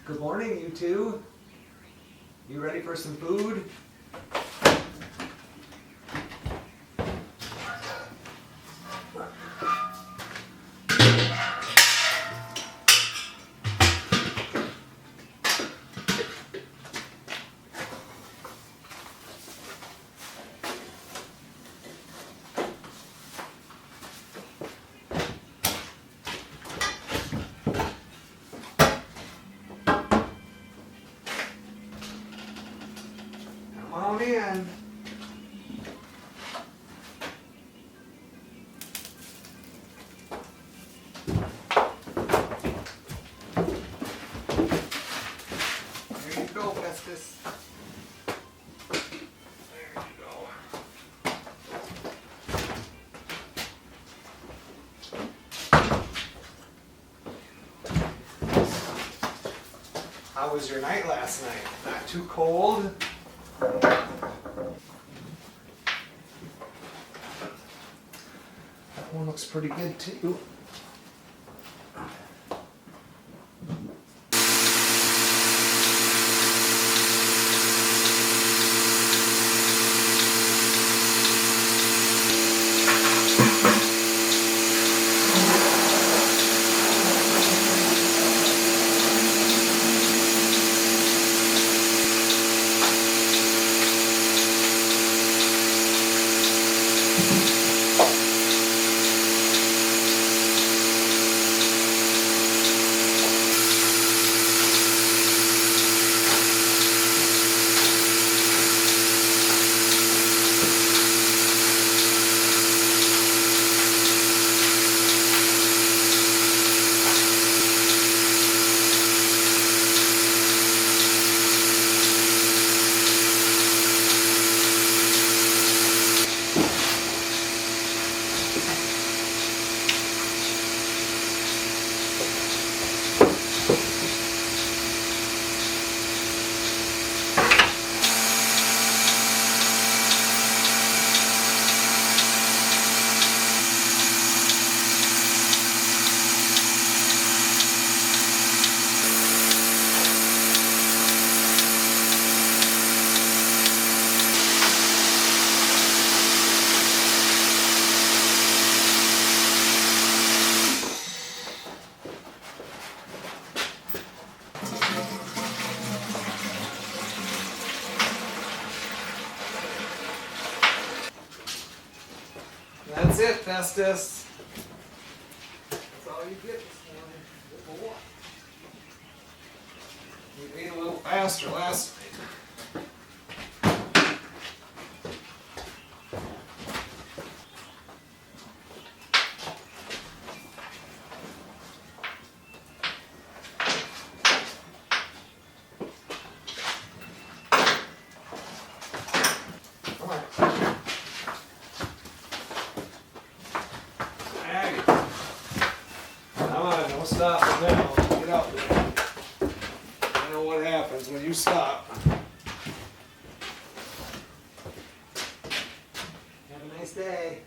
Good morning, you two. You ready for some food? Come on in. There you go, Festus. There you go. How was your night last night? Not too cold? That one looks pretty good too. That's it, Festus. That's all you get this morning. Good boy. You ate a little faster last night. Come on. Aggie. Come on, don't stop now. Get out there. I know what happens when you stop. Have a nice day.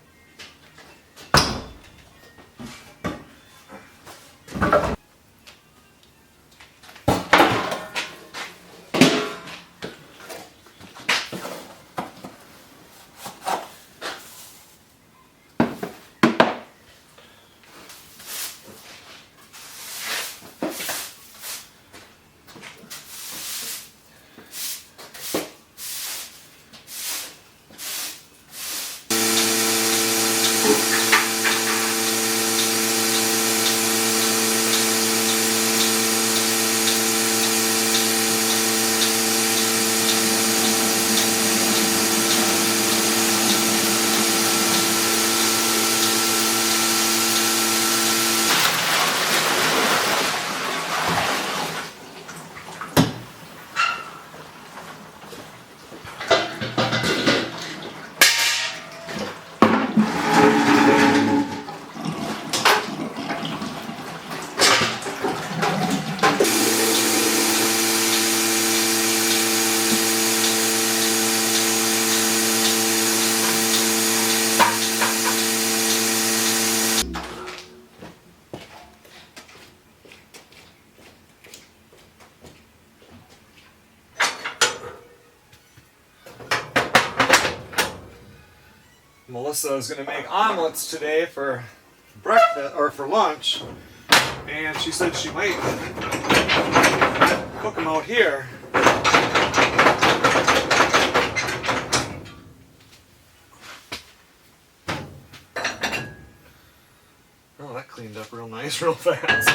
Melissa is going to make omelets today for breakfast or for lunch, and she said she might cook them out here. Oh, that cleaned up real nice, real fast.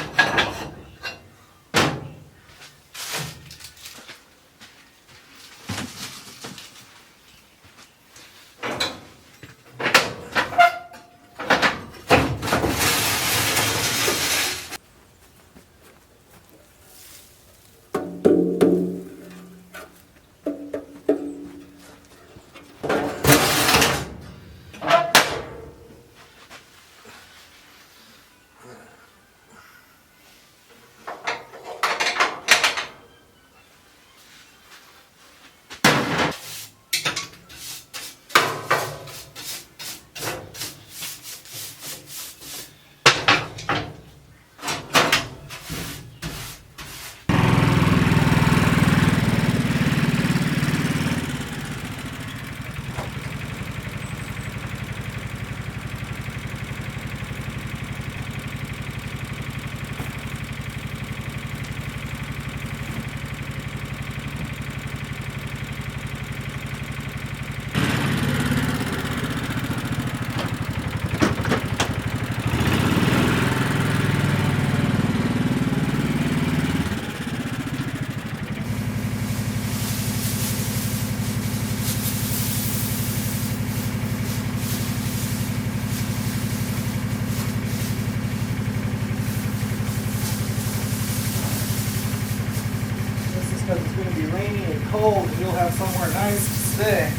Because it's going to be rainy and cold and you'll have somewhere nice to stay.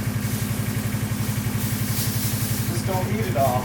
Just don't eat it all.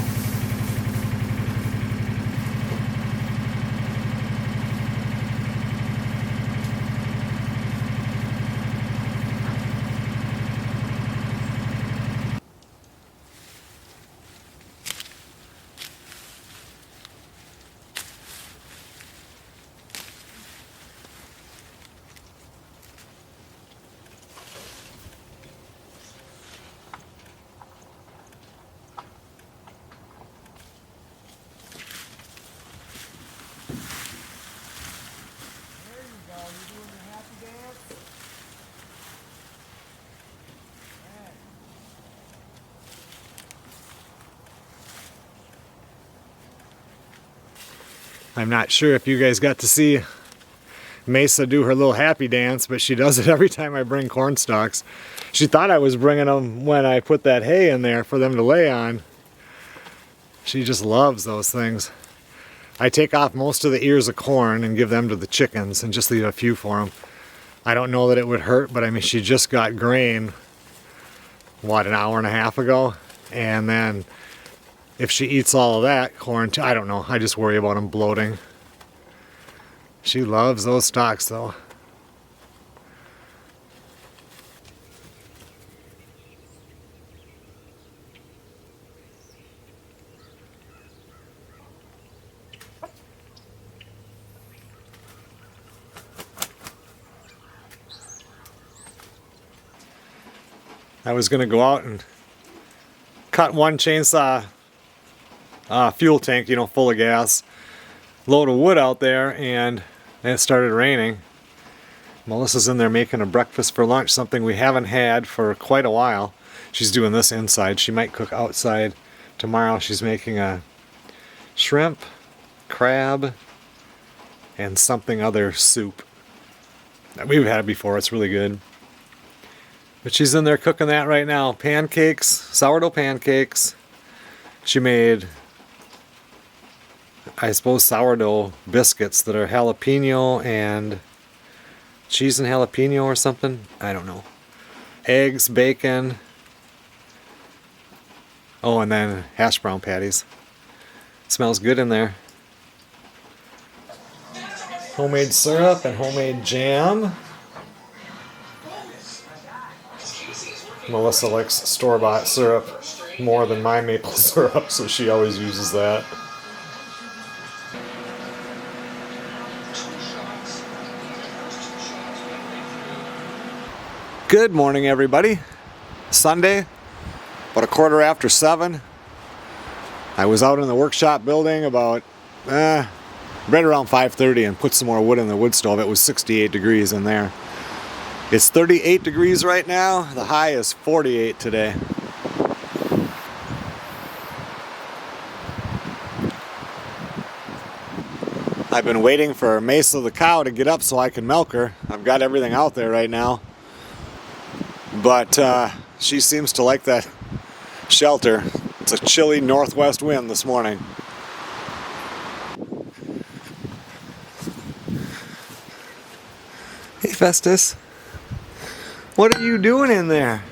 I'm not sure if you guys got to see Mesa do her little happy dance, but she does it every time I bring corn stalks. She thought I was bringing them when I put that hay in there for them to lay on. She just loves those things. I take off most of the ears of corn and give them to the chickens and just leave a few for them. I don't know that it would hurt, but I mean, she just got grain, what, an hour and a half ago? And then if she eats all of that corn, I don't know. I just worry about them bloating. She loves those stalks though. I was going to go out and cut one chainsaw fuel tank, you know, full of gas, load of wood out there, and it started raining. Melissa's in there making a breakfast for lunch, something we haven't had for quite a while. She's doing this inside. She might cook outside tomorrow. She's making a shrimp, crab, and something other soup. We've had it before. It's really good. But she's in there cooking that right now. Pancakes, sourdough pancakes. She made, I suppose, sourdough biscuits that are jalapeno and cheese and jalapeno or something. I don't know. Eggs, bacon. Oh, and then hash brown patties. Smells good in there. Homemade syrup and homemade jam. Melissa likes store-bought syrup more than my maple syrup, so she always uses that. Good morning, everybody. Sunday. About a quarter after 7. I was out in the workshop building about right around 5:30 and put some more wood in the wood stove. It was 68 degrees in there. It's 38 degrees right now. The high is 48 today. I've been waiting for Mesa the cow to get up so I can milk her. I've got everything out there right now. But she seems to like that shelter. It's a chilly northwest wind this morning. Hey Festus, what are you doing in there?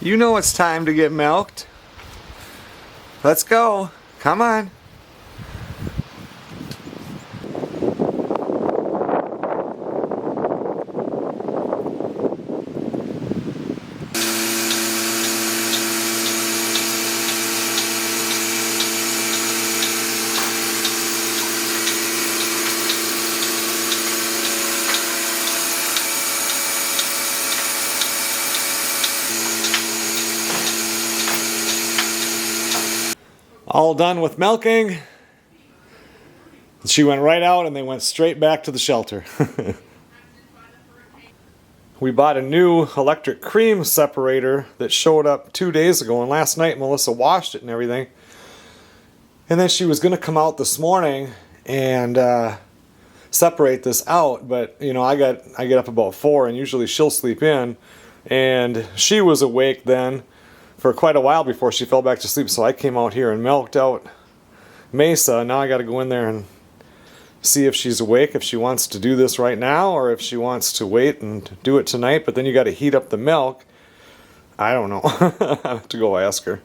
You know it's time to get milked. Let's go. Come on. All done with milking. She went right out and they went straight back to the shelter. We bought a new electric cream separator that showed up 2 days ago, and last night Melissa washed it and everything. And then she was going to come out this morning and separate this out, but you know, I get up about 4 and usually she'll sleep in, and she was awake then for quite a while before she fell back to sleep, so I came out here and milked out Mesa. Now I got to go in there and see if she's awake, if she wants to do this right now, or if she wants to wait and do it tonight, but then you got to heat up the milk. I don't know. I have to go ask her.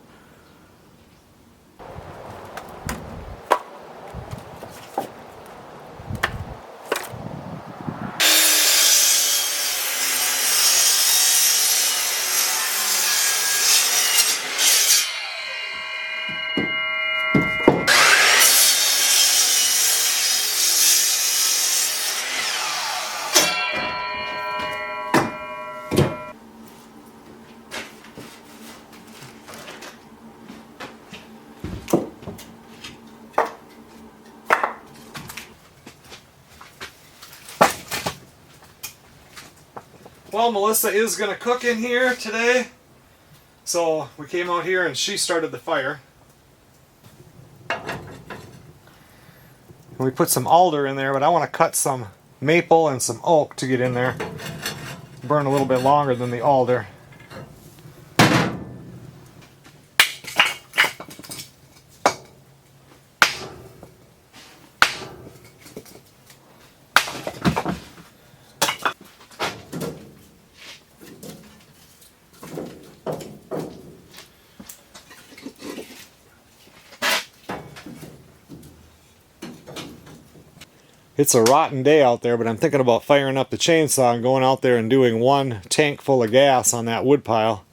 Well, Melissa is going to cook in here today, so we came out here and she started the fire. And we put some alder in there, but I want to cut some maple and some oak to get in there. Burn a little bit longer than the alder. It's a rotten day out there, but I'm thinking about firing up the chainsaw and going out there and doing 1 tank full of gas on that wood pile.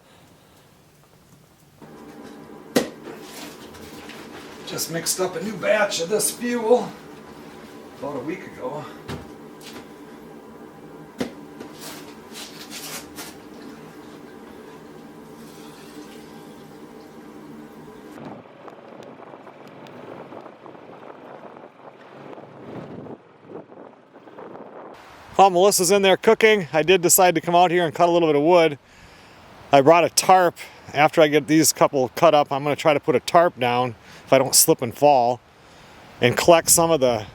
Just mixed up a new batch of this fuel about a week ago. While Melissa's in there cooking, I did decide to come out here and cut a little bit of wood. I brought a tarp. After I get these couple cut up, I'm going to try to put a tarp down if I don't slip and fall, and collect some of the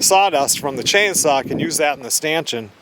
sawdust from the chainsaw. I can use that in the stanchion.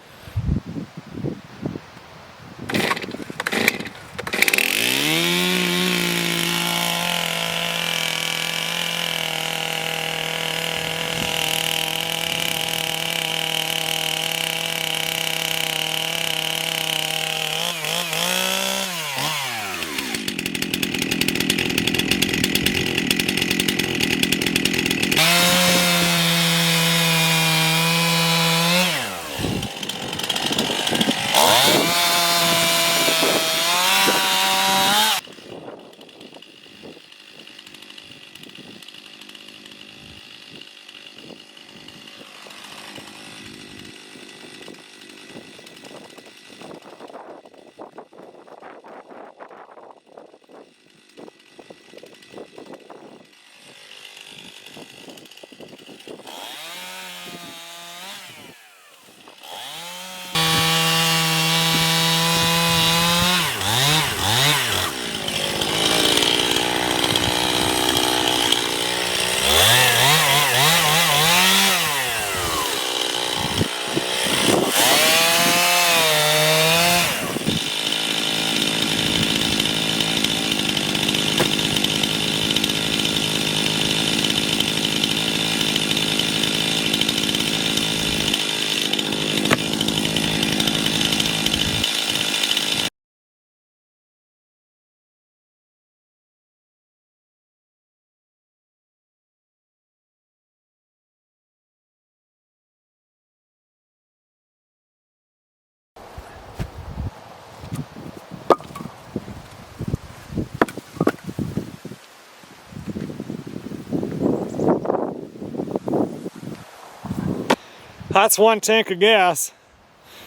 That's one tank of gas.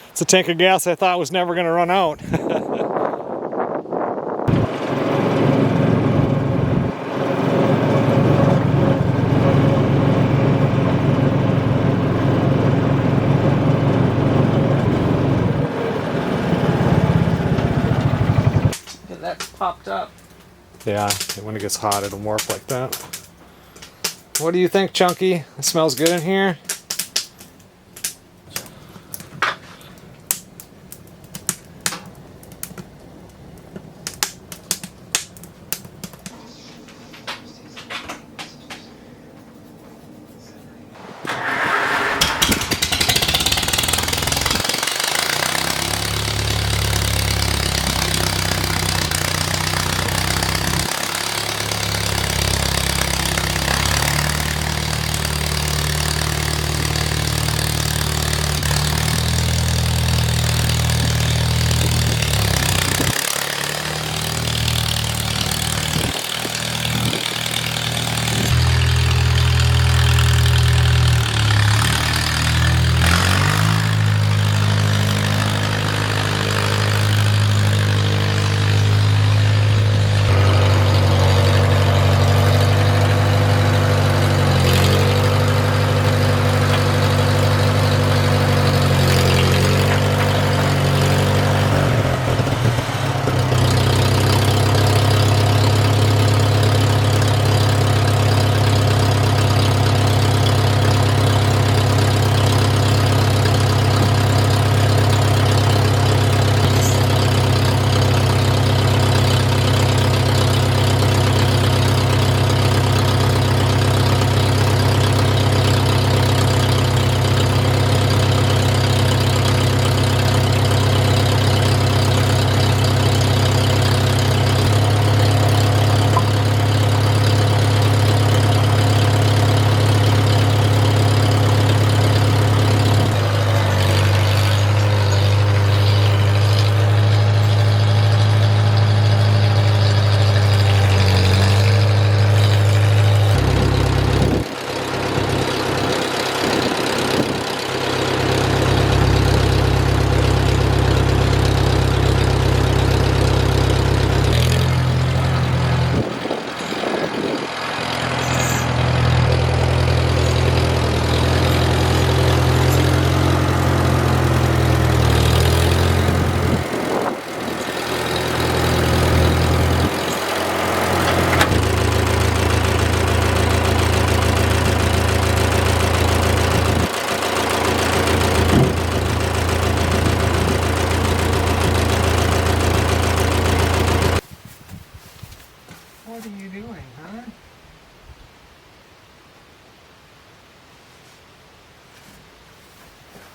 It's a tank of gas I thought was never going to run out. That's popped up. Yeah, when it gets hot it'll warp like that. What do you think, Chunky? It smells good in here?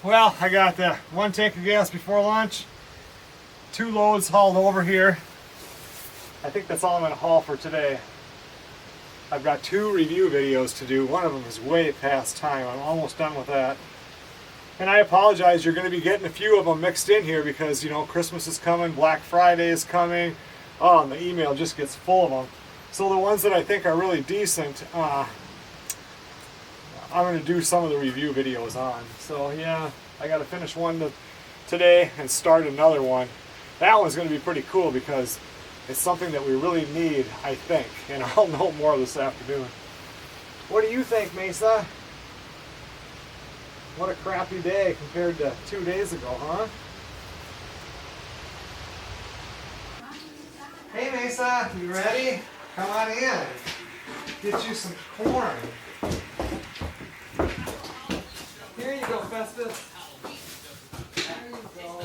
Well, I got one tank of gas before lunch, 2 loads hauled over here. I think that's all I'm going to haul for today. I've got 2 review videos to do. One of them is way past time. I'm almost done with that. And I apologize, you're going to be getting a few of them mixed in here because, you know, Christmas is coming, Black Friday is coming. Oh, and the email just gets full of them. So the ones that I think are really decent, I'm going to do some of the review videos on. So yeah, I got to finish one today and start another one. That one's going to be pretty cool because it's something that we really need, I think. And I'll know more this afternoon. What do you think, Mesa? What a crappy day compared to 2 days ago, huh? Hey Mesa, you ready? Come on in. Get you some corn. Here you go, Festus. There you go.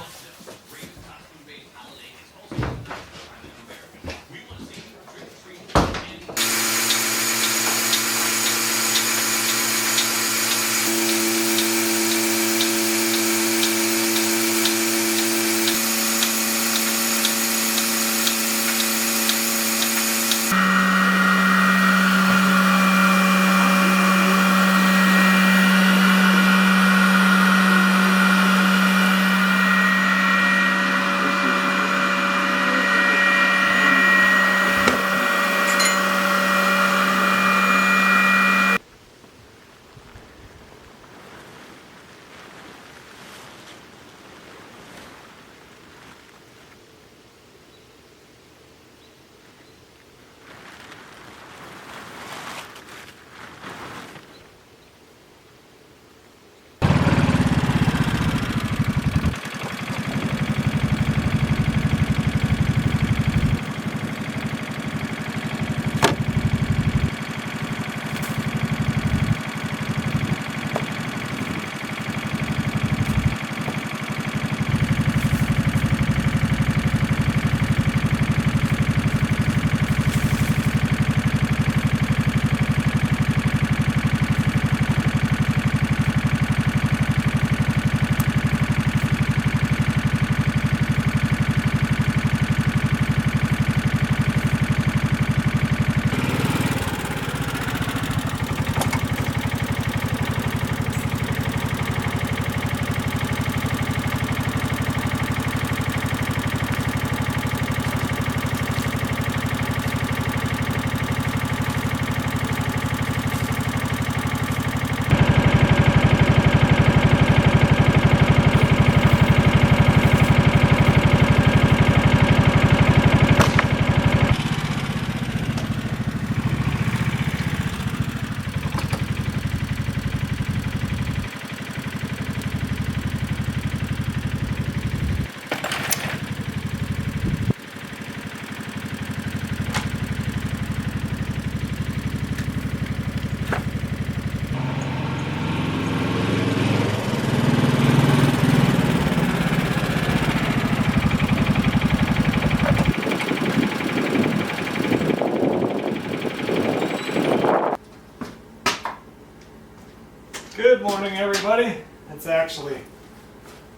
morning, everybody. It's actually,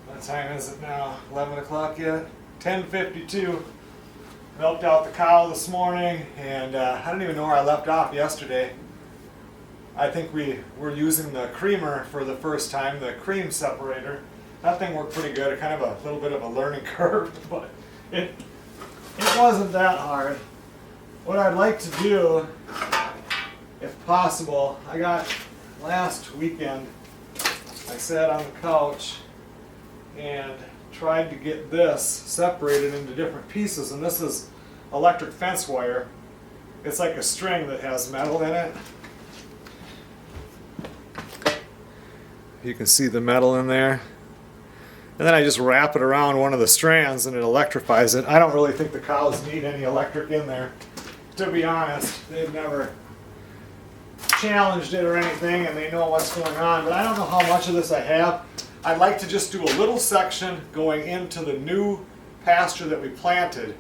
what time is it now? 11 o'clock yet? 10:52. Milked out the cow this morning, and I don't even know where I left off yesterday. I think we were using the creamer for the first time, the cream separator. That thing worked pretty good. Kind of a little bit of a learning curve, but it wasn't that hard. What I'd like to do, if possible, I got last weekend, I sat on the couch and tried to get this separated into different pieces, and this is electric fence wire. It's like a string that has metal in it. You can see the metal in there. And then I just wrap it around one of the strands and it electrifies it. I don't really think the cows need any electric in there, to be honest. They've never challenged it or anything, and they know what's going on, but I don't know how much of this I have. I'd like to just do a little section going into the new pasture that we planted,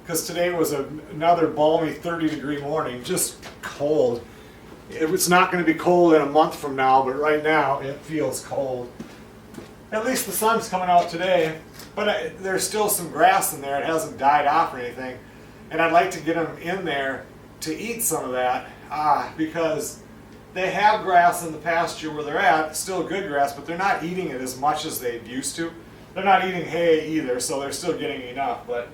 because today was another balmy 30-degree morning, just cold. It's not going to be cold in a month from now, but right now it feels cold. At least the sun's coming out today, but there's still some grass in there. It hasn't died off or anything, and I'd like to get them in there to eat some of that. Because they have grass in the pasture where they're at, still good grass, but they're not eating it as much as they used to. They're not eating hay either, so they're still getting enough. But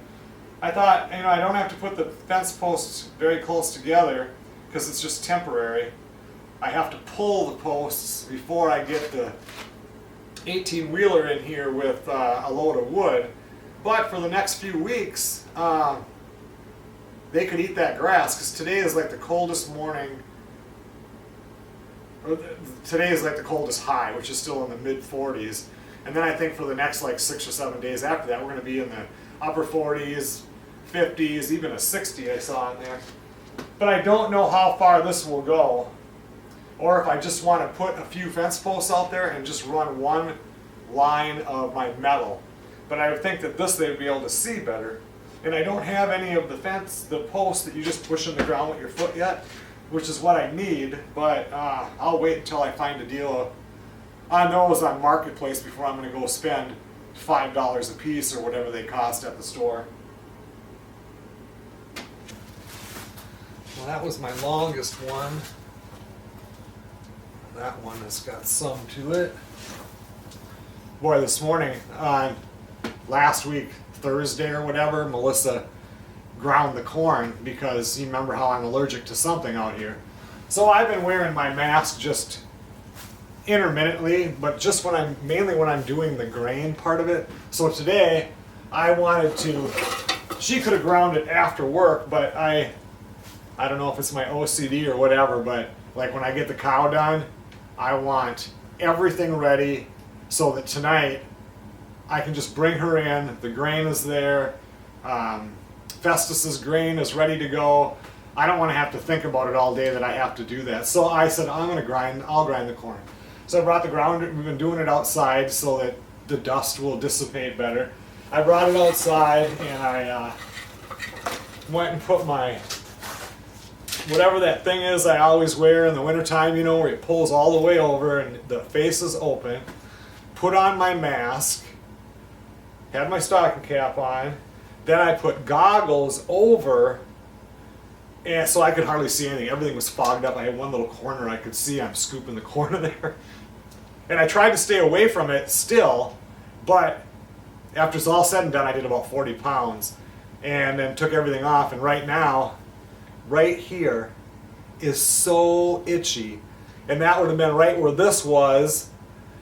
I thought, I don't have to put the fence posts very close together because it's just temporary. I have to pull the posts before I get the 18-wheeler in here with a load of wood. But for the next few weeks, they could eat that grass, because today is like the coldest morning, or today is like the coldest high, which is still in the mid-40s. And then I think for the next like 6 or 7 days after that, we're going to be in the upper 40s, 50s, even a 60 I saw in there. But I don't know how far this will go, or if I just want to put a few fence posts out there and just run one line of my metal. But I would think that this they'd be able to see better. And I don't have any of the posts that you just push in the ground with your foot yet, which is what I need, but I'll wait until I find a deal on those on Marketplace before I'm going to go spend $5 a piece or whatever they cost at the store. Well, that was my longest one. That one has got some to it. Boy, this morning, last week, Thursday or whatever, Melissa ground the corn because you remember how I'm allergic to something out here. So I've been wearing my mask just intermittently, but just mainly when I'm doing the grain part of it. So today I wanted to, she could have ground it after work, but I don't know if it's my OCD or whatever, but like when I get the cow done, I want everything ready so that tonight I can just bring her in, the grain is there, Festus's grain is ready to go. I don't want to have to think about it all day that I have to do that. So I said, I'll grind the corn. So I brought the grounder, we've been doing it outside so that the dust will dissipate better. I brought it outside and I went and put my, whatever that thing is I always wear in the wintertime, where it pulls all the way over and the face is open, put on my mask, had my stocking cap on, then I put goggles over, and so I could hardly see anything. Everything was fogged up. I had one little corner I could see. I'm scooping the corn in there. And I tried to stay away from it still, but after it's all said and done, I did about 40 pounds, and then took everything off, and right now, right here, is so itchy. And that would have been right where this was,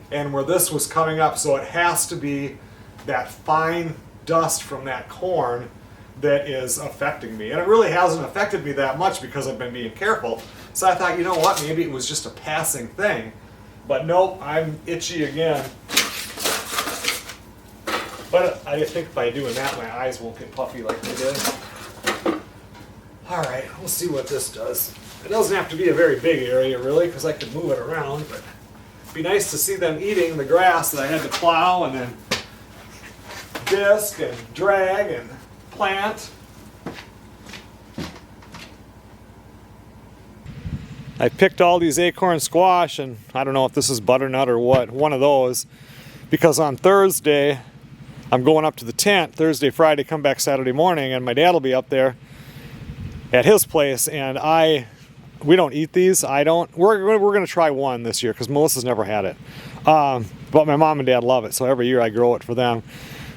and where this was coming up, so it has to be that fine dust from that corn that is affecting me. And it really hasn't affected me that much because I've been being careful. So I thought, you know what, maybe it was just a passing thing. But nope, I'm itchy again. But I think by doing that, my eyes won't get puffy like they did. Alright, we'll see what this does. It doesn't have to be a very big area, really, because I could move it around, but it'd be nice to see them eating the grass that I had to plow and then disc and drag and plant. I picked all these acorn squash, and I don't know if this is butternut or what, one of those, because on Thursday I'm going up to the tent, Thursday, Friday, come back Saturday morning, and my dad will be up there at his place, and we don't eat these. I don't. We're going to try one this year because Melissa's never had it. But my mom and dad love it, so every year I grow it for them.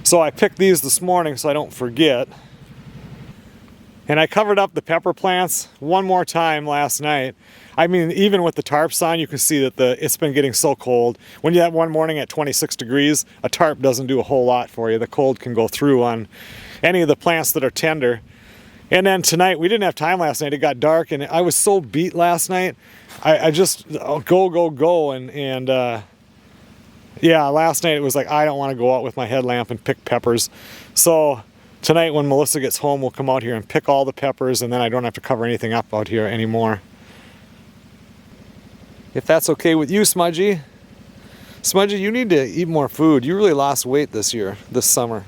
So I picked these this morning so I don't forget. And I covered up the pepper plants one more time last night. I mean, even with the tarps on, you can see that it's been getting so cold. When you have one morning at 26 degrees, a tarp doesn't do a whole lot for you. The cold can go through on any of the plants that are tender. And then tonight, we didn't have time last night. It got dark, and I was so beat last night. I just go, and yeah, last night it was like, I don't want to go out with my headlamp and pick peppers. So tonight when Melissa gets home, we'll come out here and pick all the peppers, and then I don't have to cover anything up out here anymore. If that's okay with you, Smudgy. Smudgy, you need to eat more food. You really lost weight this summer.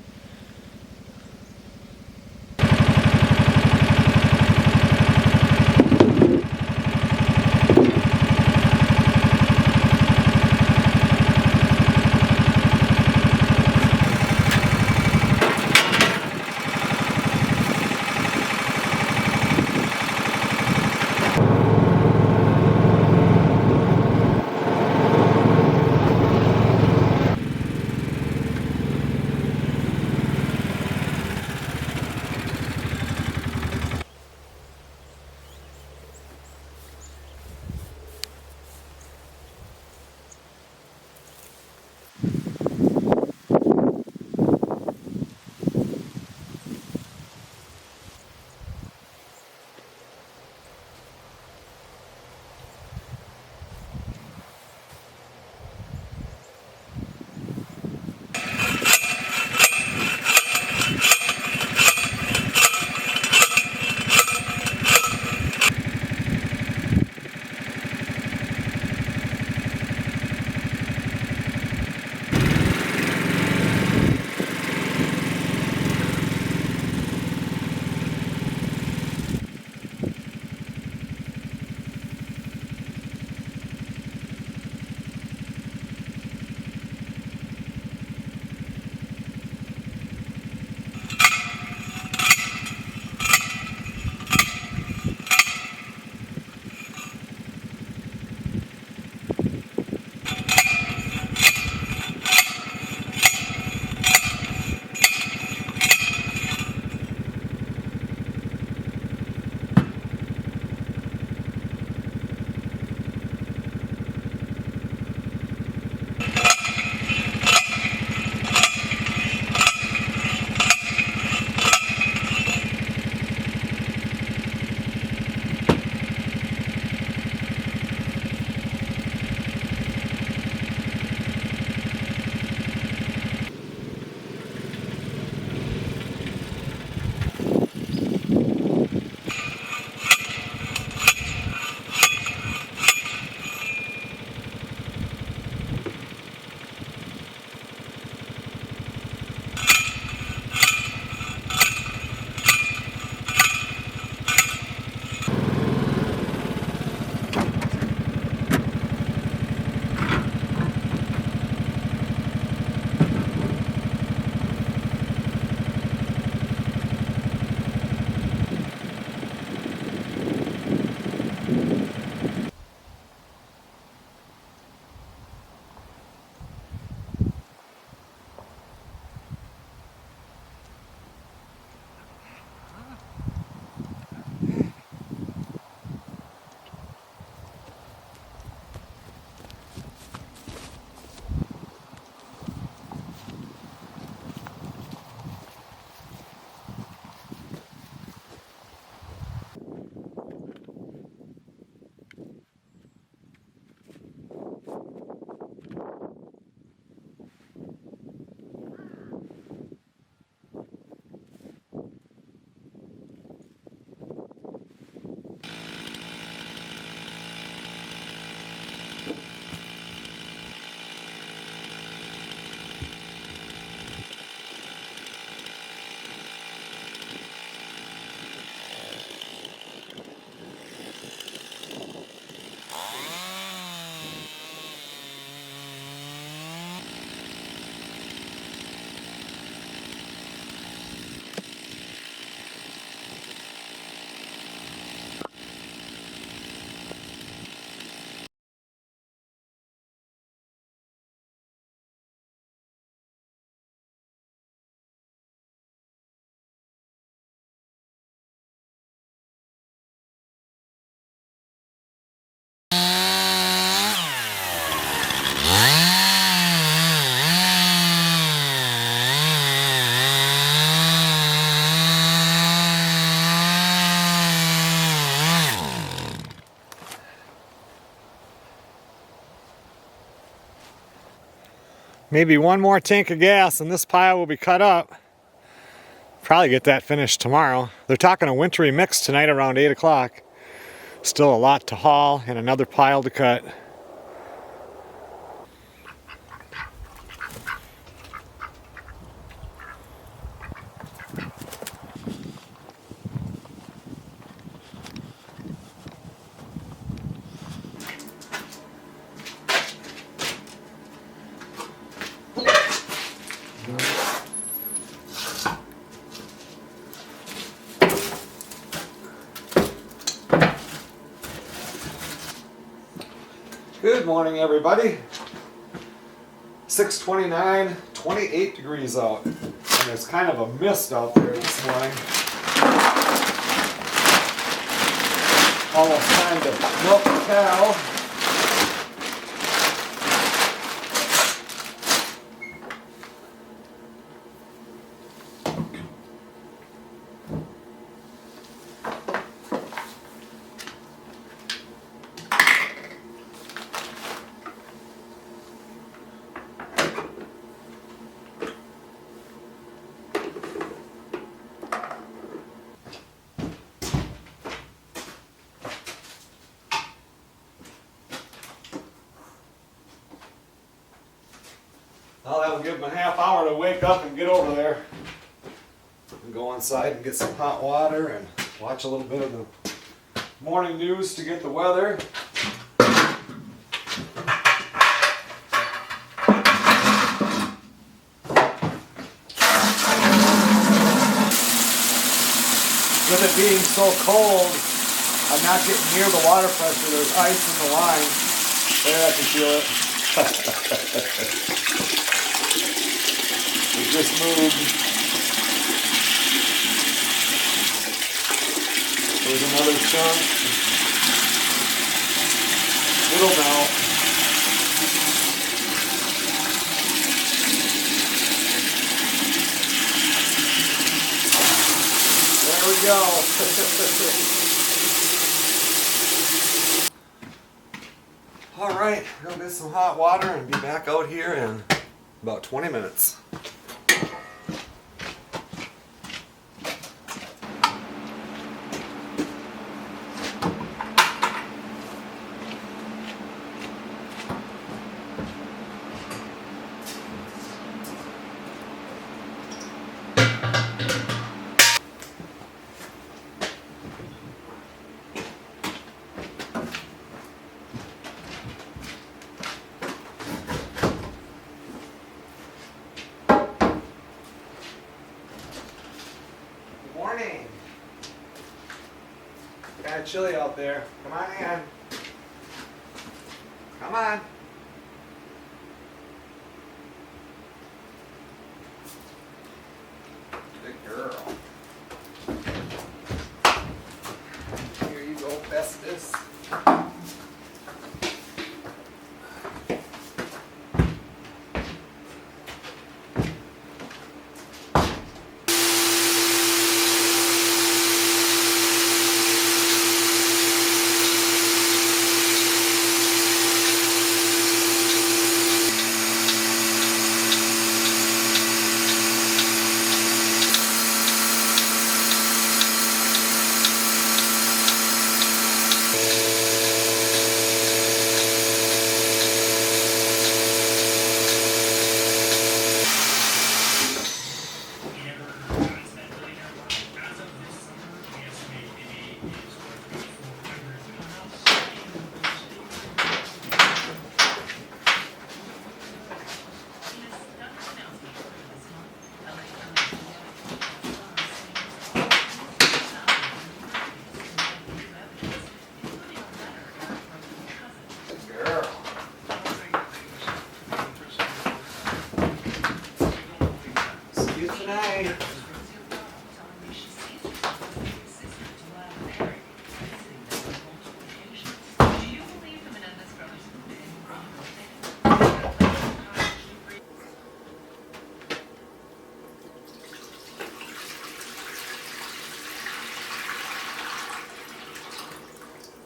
Maybe one more tank of gas and this pile will be cut up. Probably get that finished tomorrow. They're talking a wintry mix tonight around 8 o'clock. Still a lot to haul and another pile to cut. Good morning, everybody. 6:29, 28 degrees out. And there's kind of a mist out there this morning. Almost time to milk the cow. Well, that'll give them a half hour to wake up and get over there. And go inside and get some hot water and watch a little bit of the morning news to get the weather. With it being so cold, I'm not getting near the water pressure. There's ice in the line. There, I can feel it. It just moved. There's another chunk. It'll melt. There we go. All right, we'll get some hot water and be back out here in about 20 minutes. Morning. Kind of chilly out there. Come on in. Come on. Good girl. Here you go, Festus.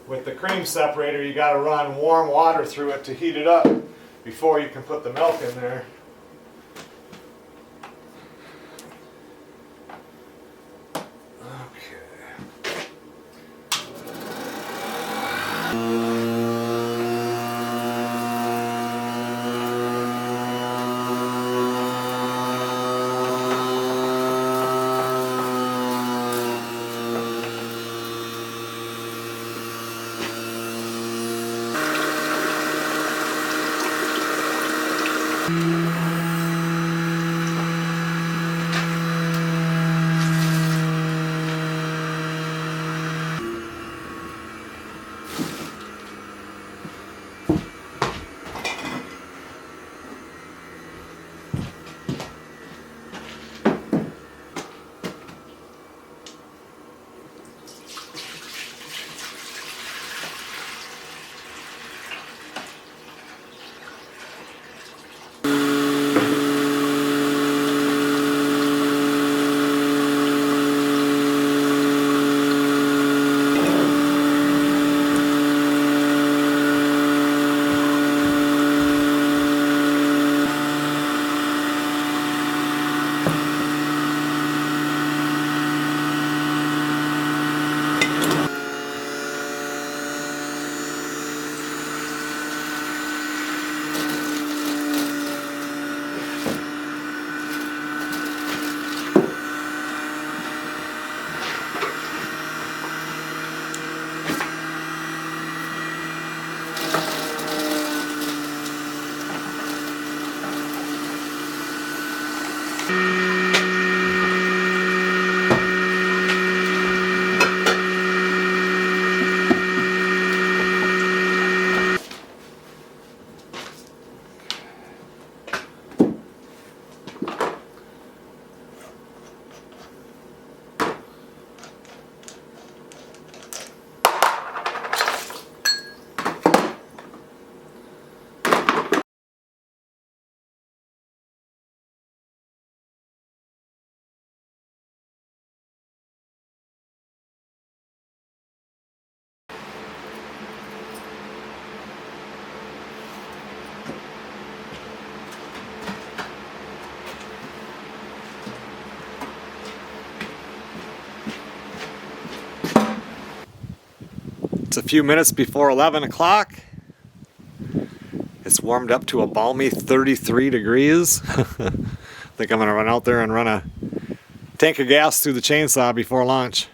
With the cream separator, you got to run warm water through it to heat it up before you can put the milk in there. It's a few minutes before 11 o'clock. It's warmed up to a balmy 33 degrees. I think I'm gonna run out there and run a tank of gas through the chainsaw before lunch.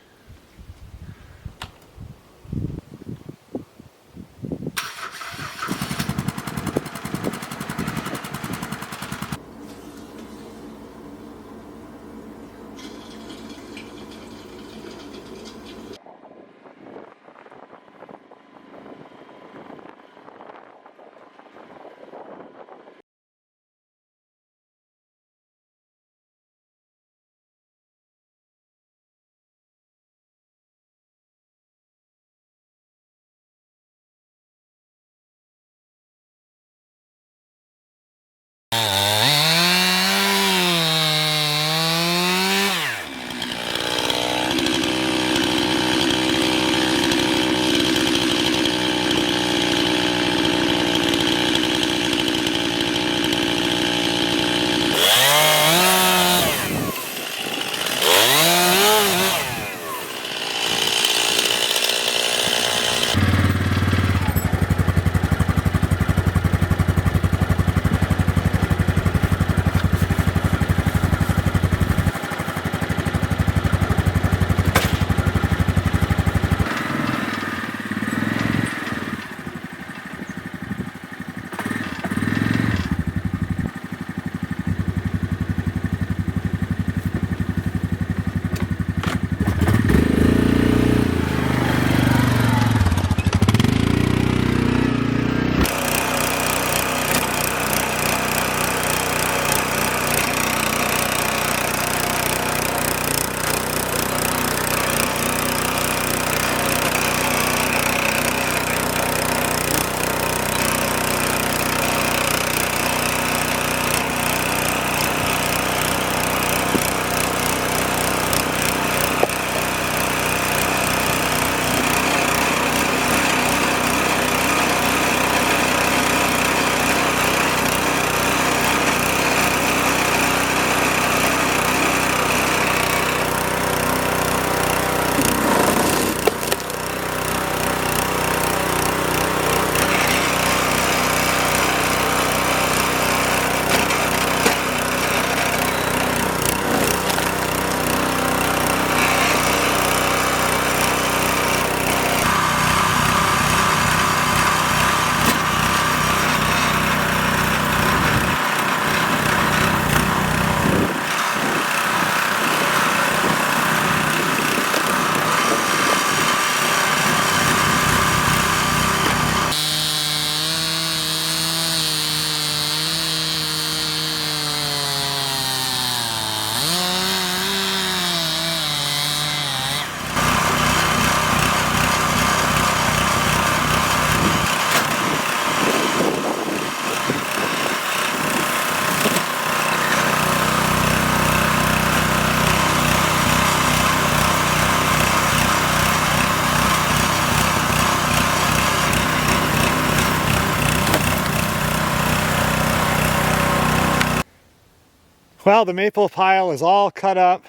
Well, the maple pile is all cut up.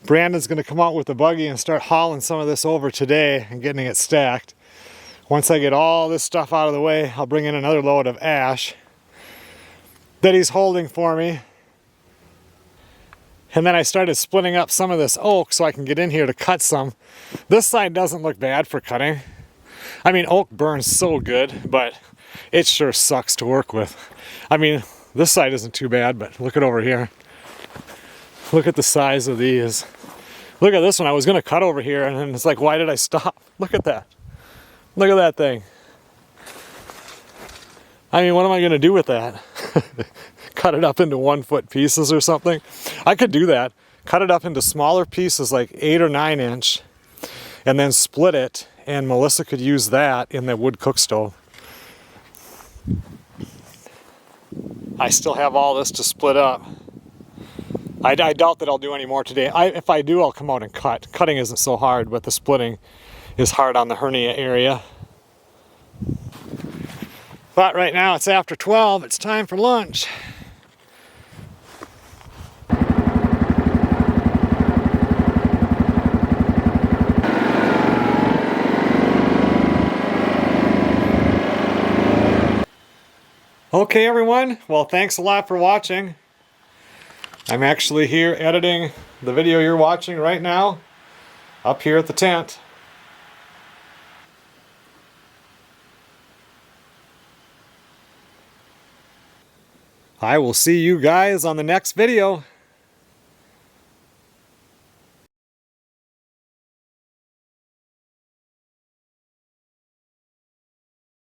Brandon's going to come out with the buggy and start hauling some of this over today and getting it stacked. Once I get all this stuff out of the way, I'll bring in another load of ash that he's holding for me. And then I started splitting up some of this oak so I can get in here to cut some. This side doesn't look bad for cutting. I mean, oak burns so good, but it sure sucks to work with. I mean, this side isn't too bad, but look at over here. Look at the size of these. Look at this one. I was going to cut over here, and then it's like, why did I stop? Look at that. Look at that thing. I mean, what am I going to do with that? Cut it up into 1 foot pieces or something? I could do that. Cut it up into smaller pieces, like 8 or 9 inch, and then split it, and Melissa could use that in the wood cook stove. I still have all this to split up. I doubt that I'll do any more today. If I do, I'll come out and cut. Cutting isn't so hard, but the splitting is hard on the hernia area. But right now it's after 12, it's time for lunch. Okay everyone, well thanks a lot for watching. I'm actually here editing the video you're watching right now, up here at the tent. I will see you guys on the next video.